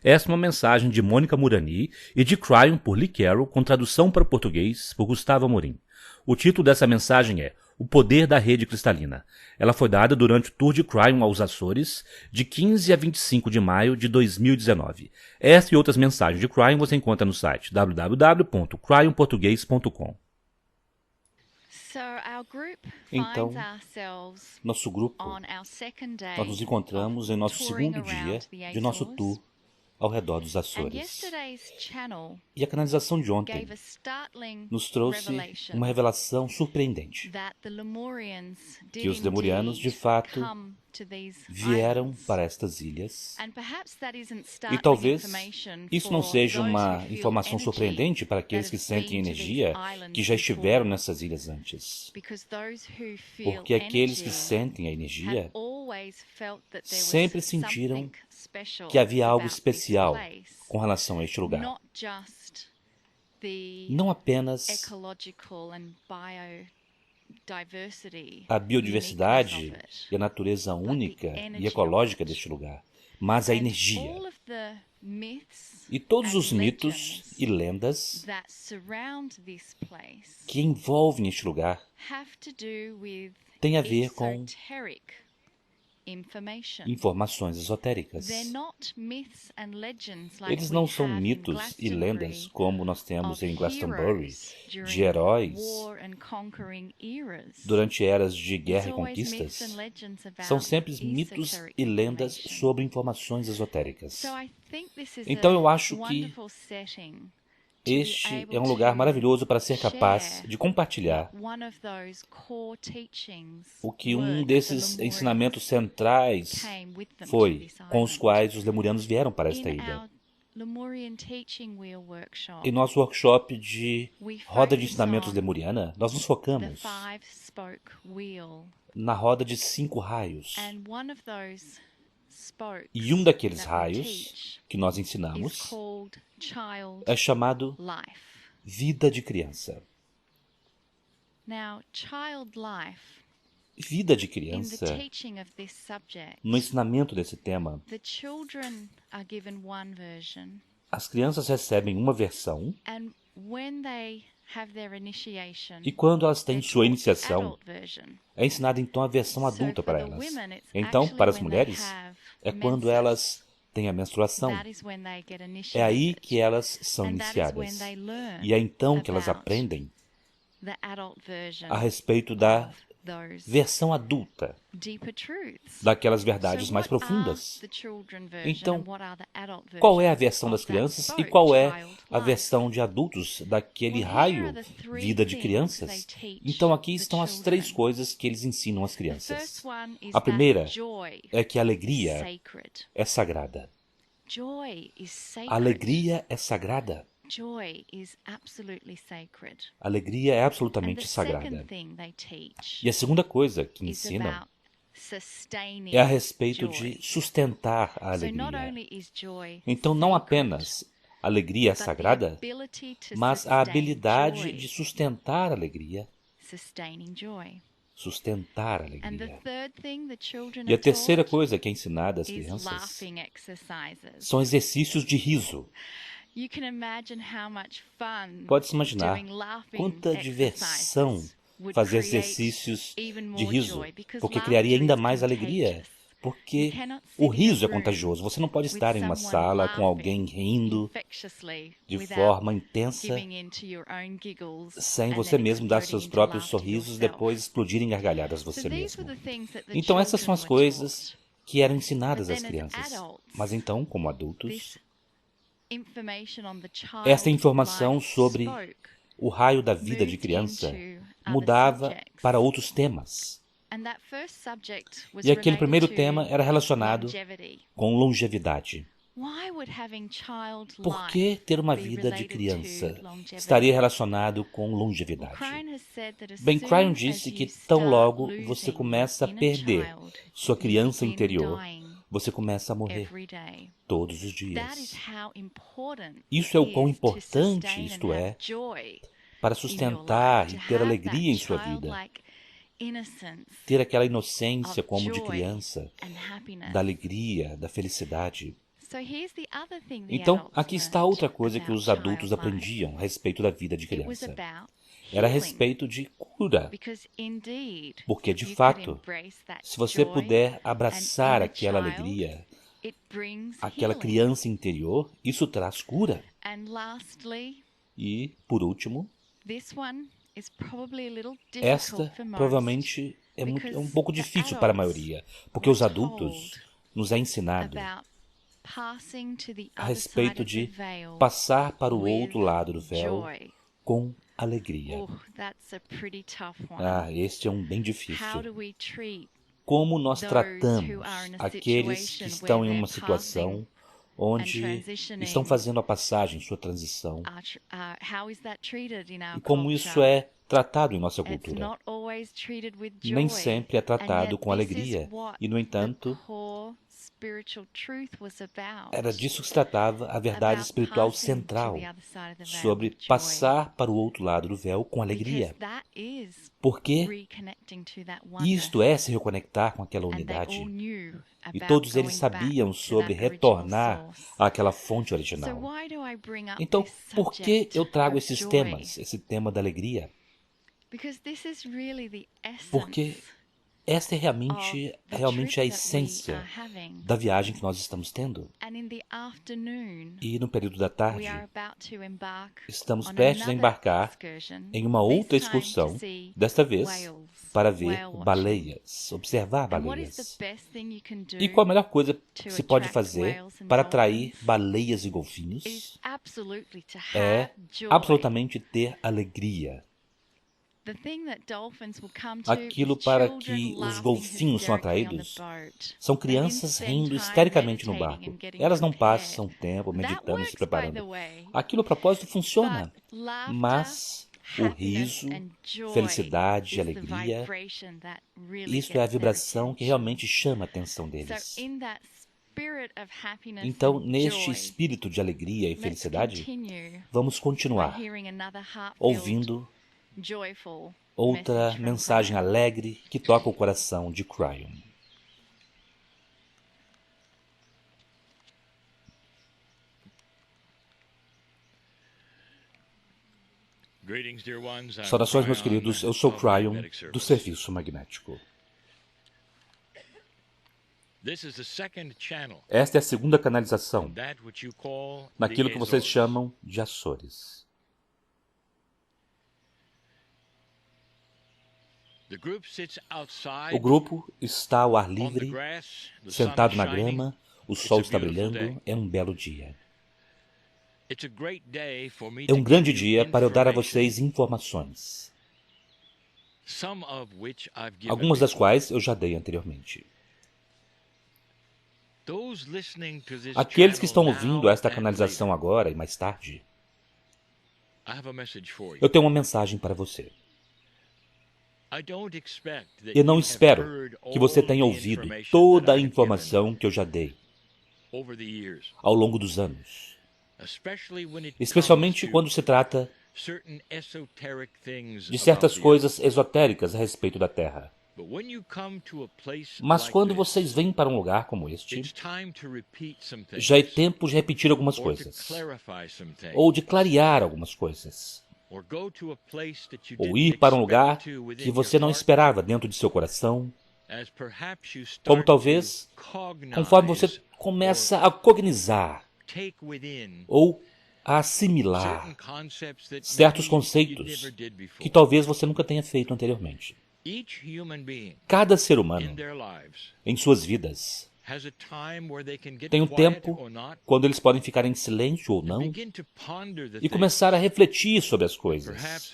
Essa é uma mensagem de Mônica Murani e de Cryon por Lee Carroll, com tradução para o português por Gustavo Amorim. O título dessa mensagem é O Poder da Rede Cristalina. Ela foi dada durante o tour de Cryon aos Açores, de 15 a 25 de maio de 2019. Essa e outras mensagens de Cryon você encontra no site www.cryonportugues.com. Então, nosso grupo, nós nos encontramos em nosso segundo dia de nosso tour ao redor dos Açores. E a canalização de ontem nos trouxe uma revelação surpreendente, que os lemurianos, de fato, vieram para estas ilhas. E talvez isso não seja uma informação surpreendente para aqueles que sentem energia, que já estiveram nessas ilhas antes. Porque aqueles que sentem a energia sempre sentiram que havia algo especial com relação a este lugar. Não apenas a biodiversidade e a natureza única e ecológica deste lugar, mas a energia. E todos os mitos e lendas que envolvem este lugar têm a ver com informações esotéricas. Eles não são mitos e lendas como nós temos em Glastonbury, de heróis durante eras de guerra e conquistas. São sempre mitos e lendas sobre informações esotéricas. Então eu acho que este é um lugar maravilhoso para ser capaz de compartilhar o que um desses ensinamentos centrais foi, com os quais os lemurianos vieram para esta ilha. Em nosso workshop de roda de ensinamentos lemuriana, nós nos focamos na roda de 5 raios. E um daqueles raios que nós ensinamos é chamado vida de criança. Vida de criança, no ensinamento desse tema, as crianças recebem uma versão e quando elas têm sua iniciação, é ensinada então a versão adulta para elas. Então, para as mulheres, é quando elas têm a menstruação. É aí que elas são iniciadas. E é então que elas aprendem a respeito da versão adulta, daquelas verdades mais profundas. Então, qual é a versão das crianças e qual é a versão de adultos daquele raio vida de crianças? Então aqui estão as 3 coisas que eles ensinam às crianças. A primeira é que a alegria é sagrada. A alegria é sagrada. A alegria é absolutamente sagrada. E a segunda coisa que ensinam é a respeito de sustentar a alegria. Então, não apenas a alegria é sagrada, mas a habilidade de sustentar a alegria. Sustentar a alegria. E a terceira coisa que é ensinada às crianças são exercícios de riso. Pode-se imaginar quanta diversão fazer exercícios de riso, porque criaria ainda mais alegria, porque o riso é contagioso. Você não pode estar em uma sala com alguém rindo de forma intensa, sem você mesmo dar seus próprios sorrisos, depois explodir em gargalhadas você mesmo. Então essas são as coisas que eram ensinadas às crianças. Mas então, como adultos, esta informação sobre o raio da vida de criança mudava para outros temas. E aquele primeiro tema era relacionado com longevidade. Por que ter uma vida de criança estaria relacionado com longevidade? Bem, Cryon disse que tão logo você começa a perder sua criança interior, você começa a morrer todos os dias. Isso é o quão importante isto é para sustentar e ter alegria em sua vida. Ter aquela inocência como de criança, da alegria, da felicidade. Então, aqui está outra coisa que os adultos aprendiam a respeito da vida de criança. Era a respeito de cura. Porque, de fato, se você puder abraçar aquela alegria, aquela criança interior, isso traz cura. E, por último, esta provavelmente é um pouco difícil para a maioria, porque os adultos nos é ensinado a respeito de passar para o outro lado do véu com alegria. Este é um bem difícil. Como nós tratamos aqueles que estão em uma situação onde estão fazendo a passagem, sua transição, e como isso é tratado em nossa cultura. Nem sempre é tratado com alegria, e, no entanto, era disso que se tratava a verdade espiritual central, sobre passar para o outro lado do véu com alegria. Porque isto é se reconectar com aquela unidade. E todos eles sabiam sobre retornar àquela fonte original. Então, por que eu trago esses temas, esse tema da alegria? Porque esta é realmente a essência da viagem que nós estamos tendo. E no período da tarde, estamos prestes a embarcar em uma outra excursão, desta vez para ver baleias, observar baleias. E qual a melhor coisa que se pode fazer para atrair baleias e golfinhos? É absolutamente ter alegria. Aquilo para que os golfinhos são atraídos são crianças rindo histericamente no barco. Elas não passam tempo meditando e se preparando. Aquilo, a propósito, funciona. Mas o riso, felicidade e alegria, isso é a vibração que realmente chama a atenção deles. Então, neste espírito de alegria e felicidade, vamos continuar ouvindo outra mensagem alegre que toca o coração de Cryon. Saudações, meus queridos. Eu sou Cryon, do Serviço Magnético. Esta é a segunda canalização naquilo que vocês chamam de Açores. O grupo está ao ar livre, sentado na grama, o sol está brilhando, é um belo dia. É um grande dia para eu dar a vocês informações, algumas das quais eu já dei anteriormente. Aqueles que estão ouvindo esta canalização agora e mais tarde, eu tenho uma mensagem para você. Eu não espero que você tenha ouvido toda a informação que eu já dei ao longo dos anos, especialmente quando se trata de certas coisas esotéricas a respeito da Terra. Mas quando vocês vêm para um lugar como este, já é tempo de repetir algumas coisas, ou de clarear algumas coisas, ou ir para um lugar que você não esperava dentro de seu coração, como talvez, conforme você começa a cognizar ou a assimilar certos conceitos que talvez você nunca tenha feito anteriormente. Cada ser humano, em suas vidas, tem um tempo quando eles podem ficar em silêncio ou não e começar a refletir sobre as coisas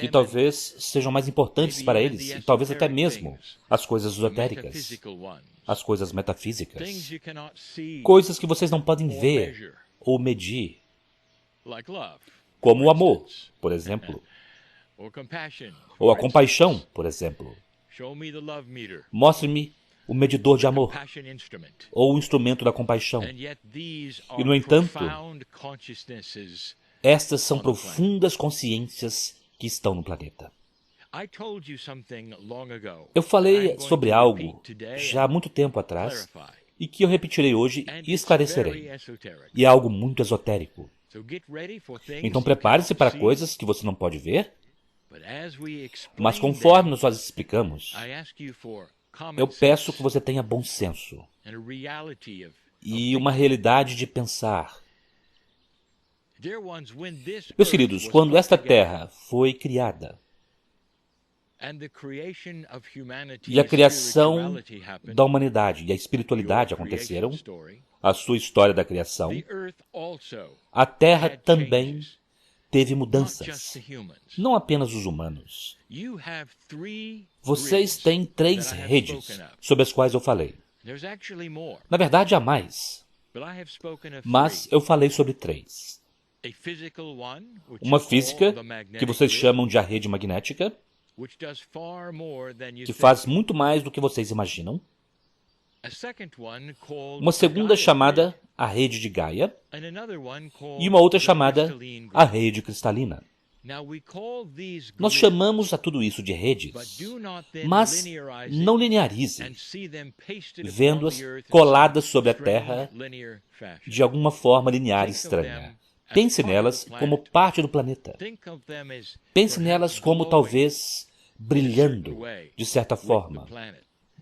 que talvez sejam mais importantes para eles, e talvez até mesmo as coisas esotéricas, as coisas metafísicas, coisas que vocês não podem ver ou medir, como o amor, por exemplo, ou a compaixão, por exemplo. Mostre-me o medidor de amor, ou o instrumento da compaixão. E, no entanto, estas são profundas consciências que estão no planeta. Eu falei sobre algo já há muito tempo atrás, e que eu repetirei hoje e esclarecerei. E é algo muito esotérico. Então prepare-se para coisas que você não pode ver, mas conforme nós as explicamos, eu peço que você tenha bom senso e uma realidade de pensar. Meus queridos, quando esta terra foi criada e a criação da humanidade e a espiritualidade aconteceram, a sua história da criação, a terra também teve mudanças, não apenas os humanos. Vocês têm 3 redes sobre as quais eu falei. Na verdade, há mais, mas eu falei sobre 3. Uma física, que vocês chamam de a rede magnética, que faz muito mais do que vocês imaginam. Uma segunda chamada a rede de Gaia e uma outra chamada a rede cristalina. Nós chamamos a tudo isso de redes, mas não linearize, vendo-as coladas sobre a Terra de alguma forma linear estranha. Pense nelas como parte do planeta. Pense nelas como talvez brilhando, de certa forma,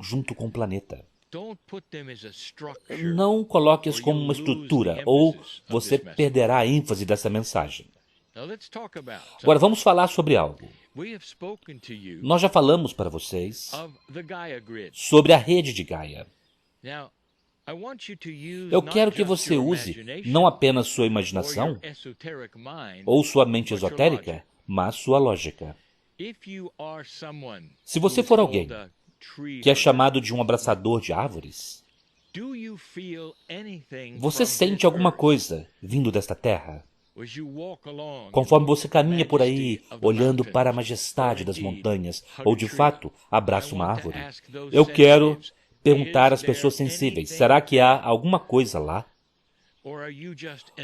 junto com o planeta. Não coloque-as como uma estrutura, ou você perderá a ênfase dessa mensagem. Agora vamos falar sobre algo. Nós já falamos para vocês sobre a rede de Gaia. Eu quero que você use não apenas sua imaginação ou sua mente esotérica, mas sua lógica. Se você for alguém que é chamado de um abraçador de árvores, você sente alguma coisa vindo desta terra? Conforme você caminha por aí, olhando para a majestade das montanhas, ou de fato abraça uma árvore, eu quero perguntar às pessoas sensíveis, será que há alguma coisa lá?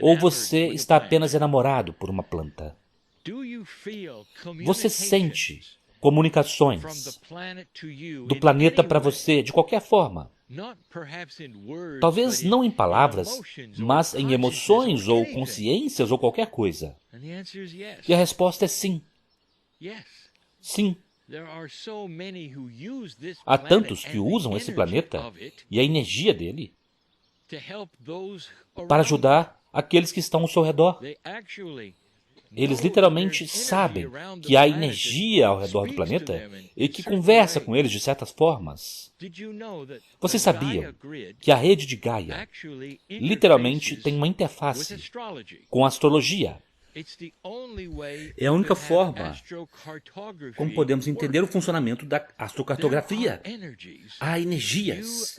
Ou você está apenas enamorado por uma planta? Você sente comunicações do planeta para você de qualquer forma? Talvez não em palavras, mas em emoções ou consciências ou qualquer coisa. E a resposta é sim. Sim. Há tantos que usam esse planeta e a energia dele para ajudar aqueles que estão ao seu redor. Eles literalmente sabem que há energia ao redor do planeta e que conversa com eles de certas formas. Vocês sabiam que a rede de Gaia literalmente tem uma interface com a astrologia? É a única forma como podemos entender o funcionamento da astrocartografia. Há energias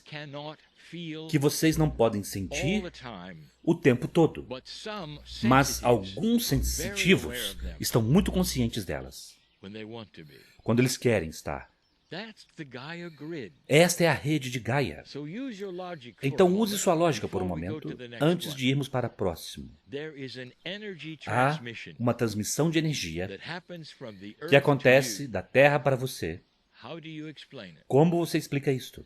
que vocês não podem sentir o tempo todo, mas alguns sensitivos estão muito conscientes delas, quando eles querem estar. Esta é a rede de Gaia. Então use sua lógica por um momento, antes de irmos para o próximo. Há uma transmissão de energia que acontece da Terra para você. Como você explica isto?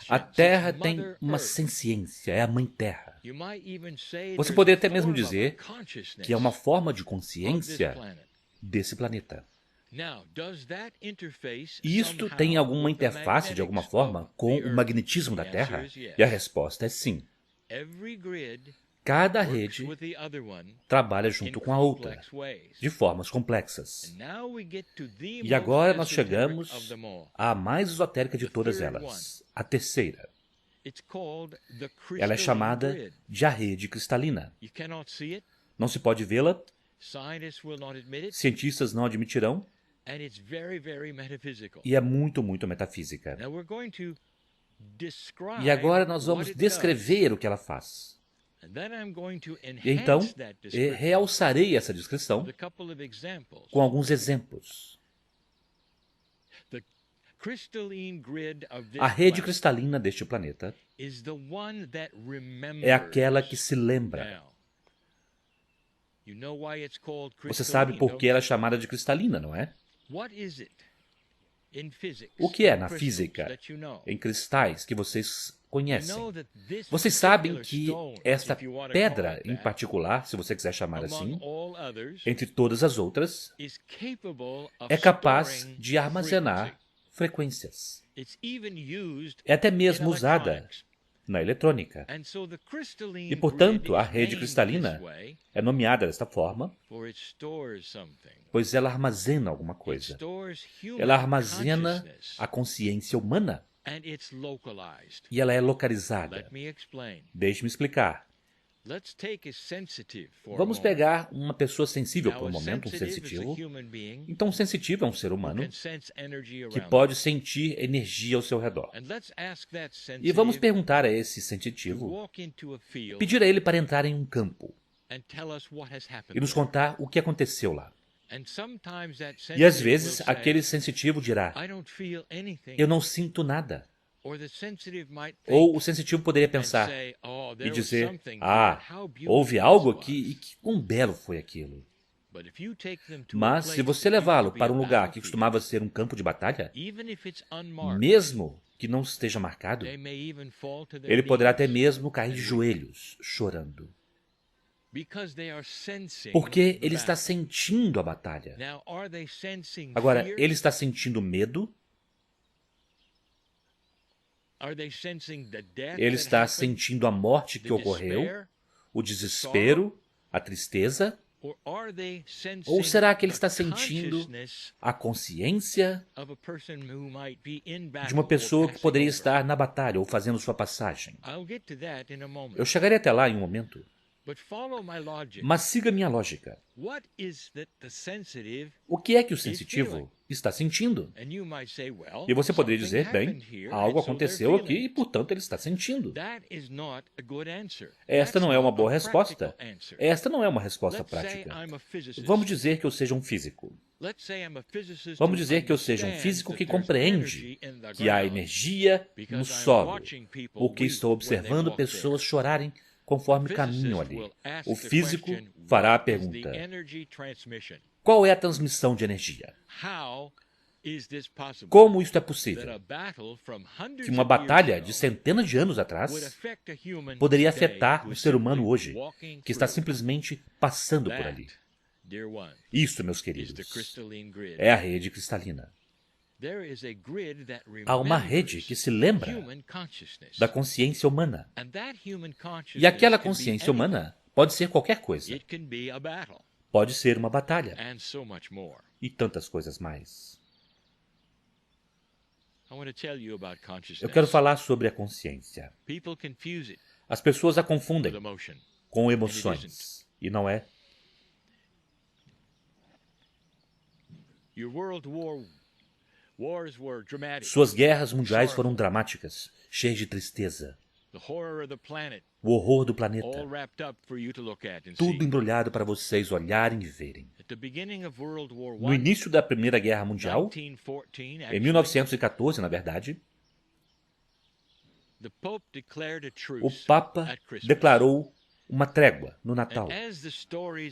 A Terra tem uma senciência, é a Mãe Terra. Você poderia até mesmo dizer que é uma forma de consciência desse planeta. E isto tem alguma interface, de alguma forma, com o magnetismo da Terra? E a resposta é sim. Cada rede trabalha junto com a outra, de formas complexas. E agora nós chegamos à mais esotérica de todas elas, a terceira. Ela é chamada de a rede cristalina. Não se pode vê-la, cientistas não admitirão, e é muito, muito metafísica. E agora nós vamos descrever o que ela faz. E então, realçarei essa descrição com alguns exemplos. A rede cristalina deste planeta é aquela que se lembra. Você sabe por que ela é chamada de cristalina, não é? O que é na física, em cristais que vocês conhecem? Vocês sabem que esta pedra em particular, se você quiser chamar assim, entre todas as outras, é capaz de armazenar frequências. É até mesmo usada na eletrônica. E, portanto, a rede cristalina é nomeada desta forma, pois ela armazena alguma coisa. Ela armazena a consciência humana e ela é localizada. Deixe-me explicar. Vamos pegar uma pessoa sensível por um momento, um sensitivo. Então, um sensitivo é um ser humano que pode sentir energia ao seu redor. E vamos perguntar a esse sensitivo, pedir a ele para entrar em um campo e nos contar o que aconteceu lá. E às vezes aquele sensitivo dirá, eu não sinto nada. Ou o sensitivo poderia pensar e dizer, houve algo aqui e que quão belo foi aquilo. Mas se você levá-lo para um lugar que costumava ser um campo de batalha, mesmo que não esteja marcado, ele poderá até mesmo cair de joelhos, chorando. Porque ele está sentindo a batalha. Agora, ele está sentindo medo? Ele está sentindo a morte que ocorreu, o desespero, a tristeza? Ou será que ele está sentindo a consciência de uma pessoa que poderia estar na batalha ou fazendo sua passagem? Eu chegarei até lá em um momento. Mas siga minha lógica. O que é que o sensitivo está sentindo? E você poderia dizer, bem, algo aconteceu aqui e, portanto, ele está sentindo. Esta não é uma boa resposta. Esta não é uma resposta prática. Vamos dizer que eu seja um físico. Vamos dizer que eu seja um físico que compreende que há energia no solo, ou que estou observando pessoas chorarem conforme caminham ali. O físico fará a pergunta, qual é a transmissão de energia? Como isto é possível? Que uma batalha de centenas de anos atrás poderia afetar o ser humano hoje, que está simplesmente passando por ali. Isso, meus queridos, é a rede cristalina. Há uma rede que se lembra da consciência humana. E aquela consciência humana pode ser qualquer coisa. Pode ser uma batalha. E tantas coisas mais. Eu quero falar sobre a consciência. As pessoas a confundem com emoções. E não é. Suas guerras mundiais foram dramáticas, cheias de tristeza. O horror do planeta. Tudo embrulhado para vocês olharem e verem. No início da Primeira Guerra Mundial, em 1914, na verdade, o Papa declarou uma trégua no Natal.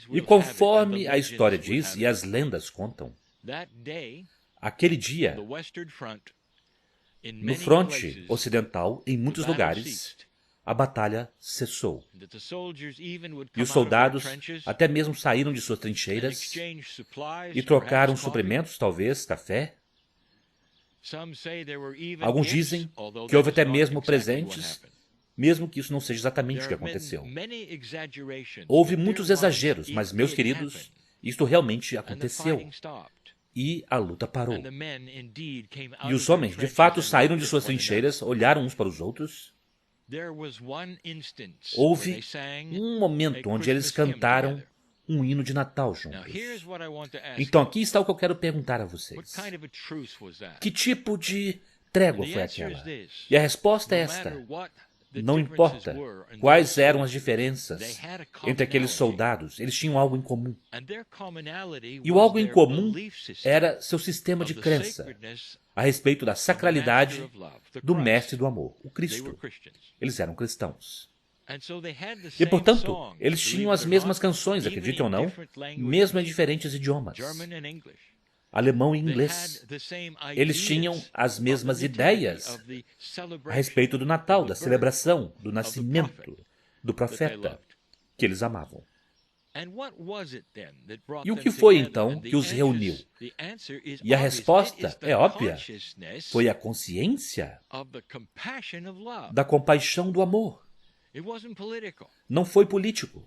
E conforme a história diz e as lendas contam, aquele dia, no fronte ocidental, em muitos lugares, a batalha cessou. E os soldados até mesmo saíram de suas trincheiras e trocaram suprimentos, talvez café. Alguns dizem que houve até mesmo presentes, mesmo que isso não seja exatamente o que aconteceu. Houve muitos exageros, mas, meus queridos, isto realmente aconteceu. E a luta parou. E os homens, de fato, saíram de suas trincheiras, olharam uns para os outros. Houve um momento onde eles cantaram um hino de Natal juntos. Então, aqui está o que eu quero perguntar a vocês. Que tipo de trégua foi aquela? E a resposta é esta. Não importa quais eram as diferenças entre aqueles soldados, eles tinham algo em comum. E o algo em comum era seu sistema de crença a respeito da sacralidade do Mestre do Amor, o Cristo. Eles eram cristãos. E, portanto, eles tinham as mesmas canções, acreditem ou não, mesmo em diferentes idiomas. alemão e inglês. Eles tinham as mesmas ideias a respeito do Natal, da celebração, do nascimento do profeta que eles amavam. E o que foi então que os reuniu? E a resposta é óbvia. Foi a consciência da compaixão do amor. Não foi político.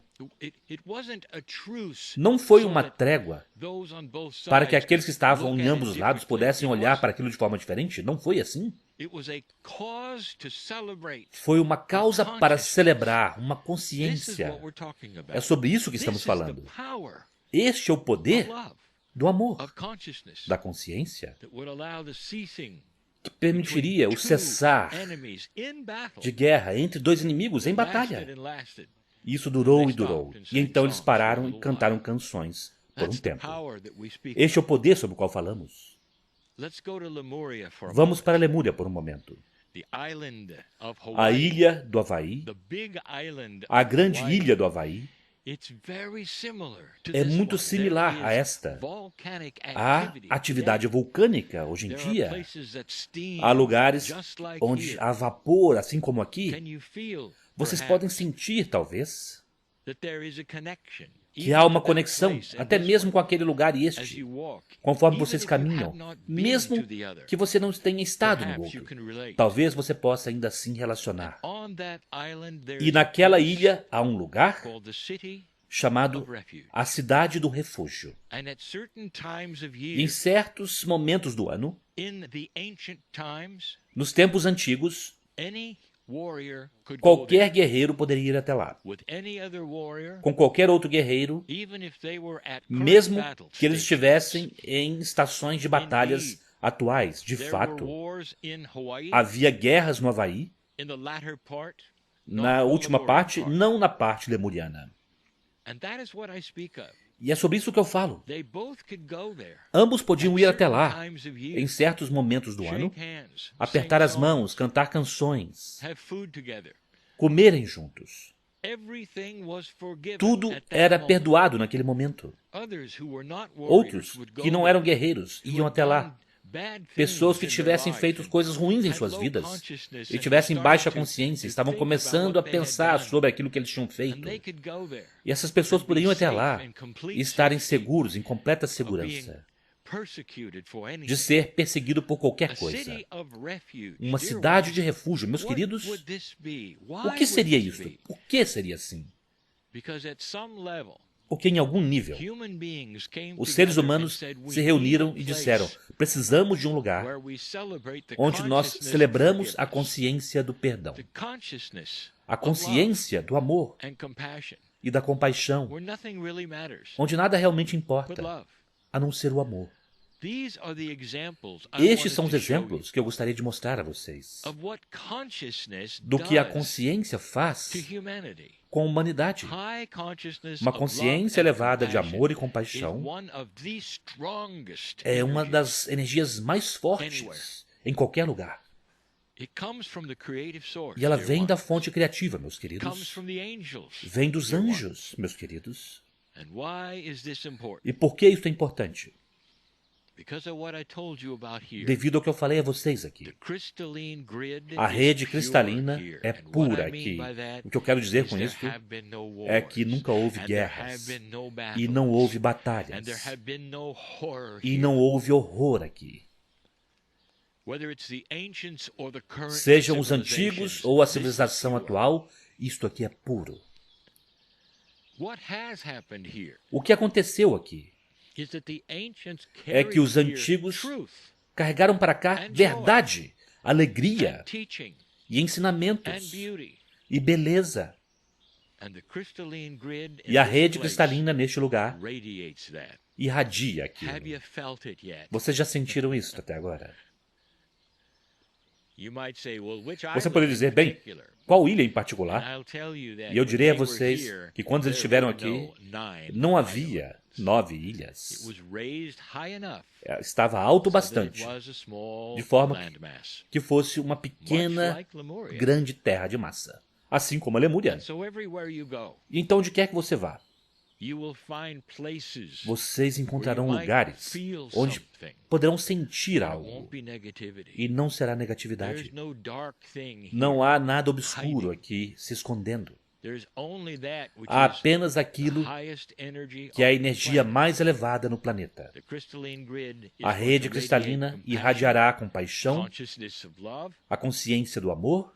Não foi uma trégua para que aqueles que estavam em ambos os lados pudessem olhar para aquilo de forma diferente. Não foi assim. Foi uma causa para celebrar, uma consciência. É sobre isso que estamos falando. Este é o poder do amor, da consciência, que permitiria o cessar de guerra entre dois inimigos em batalha. Isso durou e durou. E então eles pararam e cantaram canções por um tempo. Este é o poder sobre o qual falamos. Vamos para Lemúria por um momento. A ilha do Havaí, a grande ilha do Havaí, é muito similar a esta. Há atividade vulcânica hoje em dia. Há lugares onde há vapor, assim como aqui. Vocês podem sentir, talvez, que há uma conexão, até mesmo com aquele lugar e este, conforme vocês caminham, mesmo que você não tenha estado no outro. Talvez você possa ainda assim relacionar. E naquela ilha há um lugar chamado a Cidade do Refúgio. E em certos momentos do ano, nos tempos antigos, qualquer guerreiro poderia ir até lá. Com qualquer outro guerreiro, mesmo que eles estivessem em estações de batalhas atuais. De fato, havia guerras no Havaí, na última parte, não na parte lemuriana. E é sobre isso que eu falo. Ambos podiam ir até lá, em certos momentos do ano, apertar as mãos, cantar canções, comerem juntos. Tudo era perdoado naquele momento. Outros, que não eram guerreiros, iam até lá. Pessoas que tivessem feito coisas ruins em suas vidas e tivessem baixa consciência, estavam começando a pensar sobre aquilo que eles tinham feito. E essas pessoas poderiam ir até lá e estarem seguros, em completa segurança, de ser perseguido por qualquer coisa. Uma cidade de refúgio, meus queridos, o que seria isso? Por que seria assim? Porque em algum nível, os seres humanos se reuniram e disseram: precisamos de um lugar onde nós celebramos a consciência do perdão, a consciência do amor e da compaixão, onde nada realmente importa, a não ser o amor. Estes são os exemplos que eu gostaria de mostrar a vocês do que a consciência faz com a humanidade. Uma consciência elevada de amor e compaixão é uma das energias mais fortes em qualquer lugar. E ela vem da fonte criativa, meus queridos. Vem dos anjos, meus queridos. E por que isso é importante? Devido ao que eu falei a vocês aqui. A rede cristalina é pura aqui. O que eu quero dizer com isso é que nunca houve guerras, e não houve batalhas, e não houve horror aqui. Sejam os antigos ou a civilização atual, isto aqui é puro. O que aconteceu aqui é que os antigos carregaram para cá verdade, alegria e ensinamentos e beleza. E a rede cristalina neste lugar irradia aquilo. Vocês já sentiram isso até agora? Você poderia dizer, bem, qual ilha em particular? E eu direi a vocês que quando eles estiveram aqui, não havia 9 ilhas. Estava alto bastante, de forma que fosse uma pequena, grande terra de massa, assim como a Lemúria. E então, onde quer que você vá, vocês encontrarão lugares onde poderão sentir algo e não será negatividade. Não há nada obscuro aqui se escondendo. Há apenas aquilo que é a energia mais elevada no planeta. A rede cristalina irradiará com paixão, a consciência do amor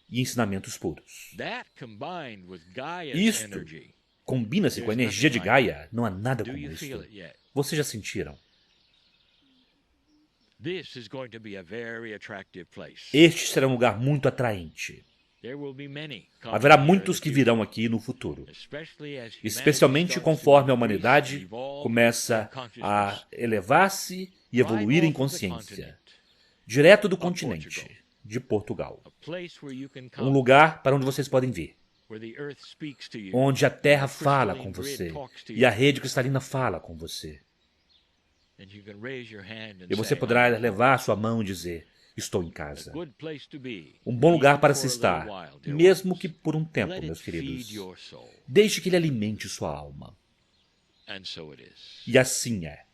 e ensinamentos puros. Isto combina-se com a energia de Gaia. Não há nada como isto. Vocês já sentiram? Este será um lugar muito atraente. Haverá muitos que virão aqui no futuro, especialmente conforme a humanidade começa a elevar-se e evoluir em consciência. Direto do continente de Portugal. Um lugar para onde vocês podem vir. Onde a Terra fala com você e a rede cristalina fala com você. E você poderá levar sua mão e dizer: estou em casa. Um bom lugar para se estar, mesmo que por um tempo, meus queridos. Deixe que ele alimente sua alma. E assim é.